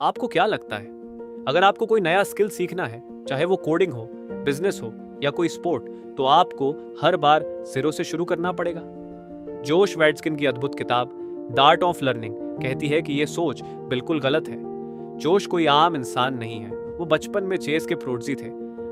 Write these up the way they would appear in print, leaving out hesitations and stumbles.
आपको क्या लगता है, अगर आपको कोई नया स्किल सीखना है, चाहे वो कोडिंग हो, बिजनेस हो या कोई स्पोर्ट, तो आपको हर बार जीरो से शुरू करना पड़ेगा? जोश वैट्सकिन की अद्भुत किताब द आर्ट ऑफ लर्निंग कहती है कि यह सोच बिल्कुल गलत है। जोश कोई आम इंसान नहीं है, वो बचपन में चेस के प्रोडजी थे।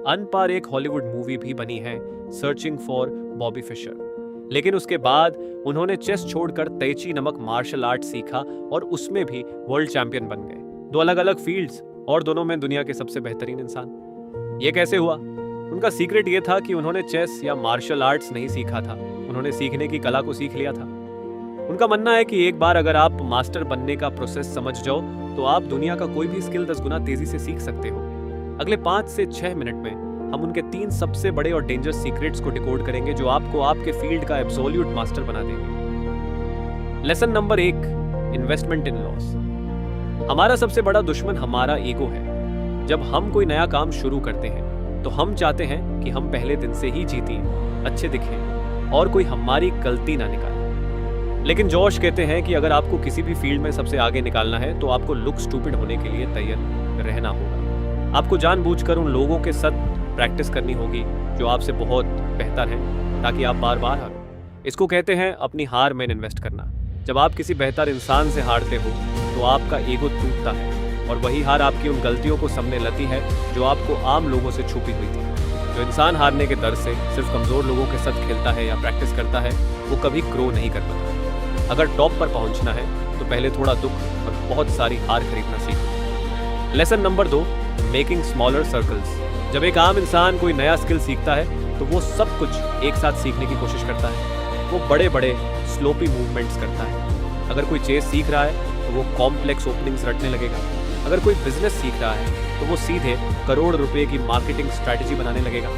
अन पर एक हॉलीवुड मूवी भी बनी है, सर्चिंग फॉर बॉबी फिशर। लेकिन उसके बाद उन्होंने चेस छोड़कर तैची नमक मार्शल आर्ट सीखा और उसमें भी वर्ल्ड चैंपियन बन गए। दो अलग अलग फील्ड्स और दोनों में दुनिया के सबसे बेहतरीन इंसान। ये कैसे हुआ? उनका सीक्रेट ये था कि उन्होंने चेस या मार्शल आर्ट्स नहीं सीखा था, उन्होंने सीखने की कला को सीख लिया था। उनका मानना है कि एक बार अगर आप मास्टर बनने का प्रोसेस समझ जाओ तो आप दुनिया का कोई भी स्किल 10 गुना तेजी से सीख सकते हो। अगले 5 से 6 मिनट में हम उनके 3 सबसे बड़े और डेंजरस सीक्रेट्स को डिकोड करेंगे जो आपको आपके फील्ड का एब्सोल्यूट मास्टर बना देंगे। लेसन नंबर 1, इन्वेस्टमेंट इन लॉस। हमारा सबसे बड़ा दुश्मन हमारा ईगो है। जब हम कोई नया काम शुरू करते हैं तो हम चाहते हैं कि हम पहले दिन से ही जीतें, अच्छे दिखें और कोई हमारी गलती ना निकाले। लेकिन जोश कहते हैं कि अगर आपको किसी भी फील्ड में सबसे आगे निकालना है तो आपको लुक स्टूपिड होने के लिए तैयार रहना होगा। आपको जानबूझकर उन लोगों के साथ प्रैक्टिस करनी होगी जो आपसे बहुत बेहतर हैं, ताकि आप बार बार हारो। इसको कहते हैं अपनी हार में इन्वेस्ट करना। जब आप किसी बेहतर इंसान से हारते हो तो आपका ईगो टूटता है और वही हार आपकी उन गलतियों को सामने लाती है जो आपको आम लोगों से छुपी हुई थी। जो इंसान हारने के डर से सिर्फ कमजोर लोगों के साथ खेलता है या प्रैक्टिस करता है, वो कभी ग्रो नहीं कर पाता। अगर टॉप पर पहुंचना है तो पहले थोड़ा दुख और बहुत सारी हार खरीदना सीखो। Lesson number 2, making smaller circles. जब एक आम इंसान कोई नया स्किल सीखता है तो वो सब कुछ एक साथ सीखने की कोशिश करता है। वो बड़े बड़े स्लोपी मूवमेंट्स करता है। अगर कोई चेस सीख रहा है तो वो कॉम्प्लेक्स ओपनिंग्स रटने लगेगा। अगर कोई बिजनेस सीख रहा है तो वो सीधे करोड़ रुपए की मार्केटिंग स्ट्रैटेजी बनाने लगेगा।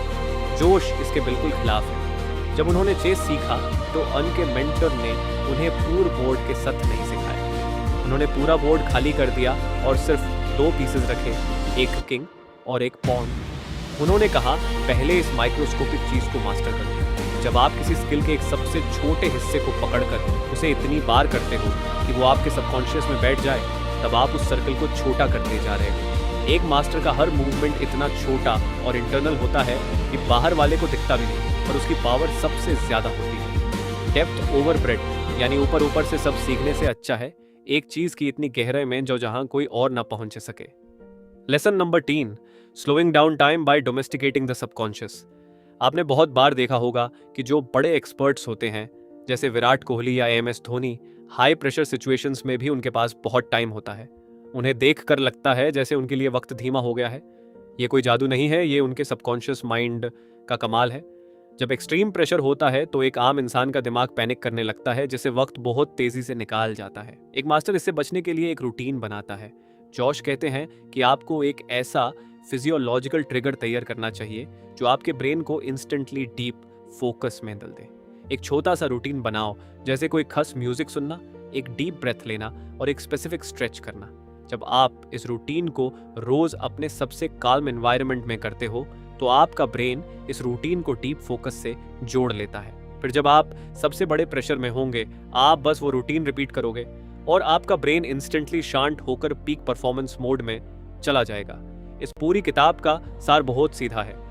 जोश इसके बिल्कुल खिलाफ है। जब उन्होंने चेस सीखा तो उनके मेंटर ने उन्हें पूरे बोर्ड के साथ नहीं सिखाया। उन्होंने पूरा बोर्ड खाली कर दिया और सिर्फ 2 पीसेस रखे, एक किंग और एक पॉन। उन्होंने कहा, पहले इस माइक्रोस्कोपिक चीज को मास्टर करो। जब आप किसी स्किल के एक सबसे छोटे हिस्से को पकड़कर उसे इतनी बार करते हो कि वो आपके सबकॉन्शियस में बैठ जाए, तब आप उस सर्कल को छोटा करते जा रहे हो। एक मास्टर का हर मूवमेंट इतना छोटा और इंटरनल होता है कि बाहर वाले को दिखता भी नहीं और उसकी पावर सबसे ज्यादा होती है। डेप्थ ओवर ब्रेड्थ, यानी ऊपर ऊपर से सब सीखने से अच्छा है एक चीज की इतनी गहराई में जो जहां कोई और ना पहुंच सके। Lesson number 3, slowing down time by domesticating the subconscious. आपने बहुत बार देखा होगा कि जो बड़े एक्सपर्ट्स होते हैं जैसे विराट कोहली या M S Dhoni, high pressure situations में भी उनके पास बहुत टाइम होता है। उन्हें देख कर लगता है जैसे उनके लिए वक्त धीमा हो गया है। ये कोई जादू नहीं है, ये उनके सबकॉन्शियस माइंड का कमाल है। जब एक्सट्रीम प्रेशर होता है तो एक आम इंसान का दिमाग पैनिक करने लगता है, जिससे वक्त बहुत तेजी से निकाल जाता है। एक मास्टर इससे बचने के लिए एक रूटीन बनाता है। जोश कहते हैं कि आपको एक ऐसा फिजियोलॉजिकल ट्रिगर तैयार करना चाहिए जो आपके ब्रेन को इंस्टेंटली डीप फोकस में डाल दे। एक छोटा सा रूटीन बनाओ, जैसे कोई खास म्यूजिक सुनना, एक डीप ब्रेथ लेना और एक स्पेसिफिक स्ट्रेच करना। जब आप इस रूटीन को रोज अपने सबसे काल्म एनवायरनमेंट में करते हो तो आपका ब्रेन इस रूटीन को डीप फोकस से जोड़ लेता है। फिर जब आप सबसे बड़े प्रेशर में होंगे, आप बस वो रूटीन रिपीट करोगे और आपका ब्रेन इंस्टेंटली शांत होकर पीक परफॉर्मेंस मोड में चला जाएगा। इस पूरी किताब का सार बहुत सीधा है।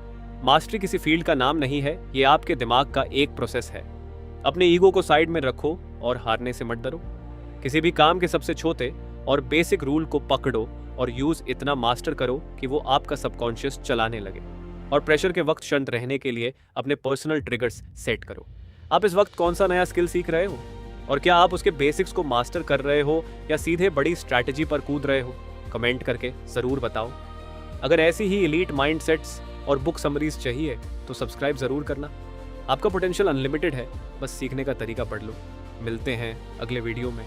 मास्टरी किसी फील्ड का नाम नहीं है, ये आपके दिमाग का एक प्रोसेस है। अपने ईगो को साइड में रखो और हारने से मत डरो। किसी भी काम के सबसे छोटे और बेसिक रूल को पकड़ो और यूज इतना मास्टर करो कि वो आपका सबकॉन्शियस चलाने लगे। और प्रेशर के वक्त शांत रहने के लिए अपने पर्सनल ट्रिगर्स सेट करो। आप इस वक्त कौन सा नया स्किल सीख रहे हो और क्या आप उसके बेसिक्स को मास्टर कर रहे हो या सीधे बड़ी स्ट्रैटेजी पर कूद रहे हो? कमेंट करके जरूर बताओ। अगर ऐसी ही एलीट माइंडसेट्स और बुक समरीज चाहिए तो सब्सक्राइब जरूर करना। आपका पोटेंशियल अनलिमिटेड है, बस सीखने का तरीका पढ़ लो। मिलते हैं अगले वीडियो में।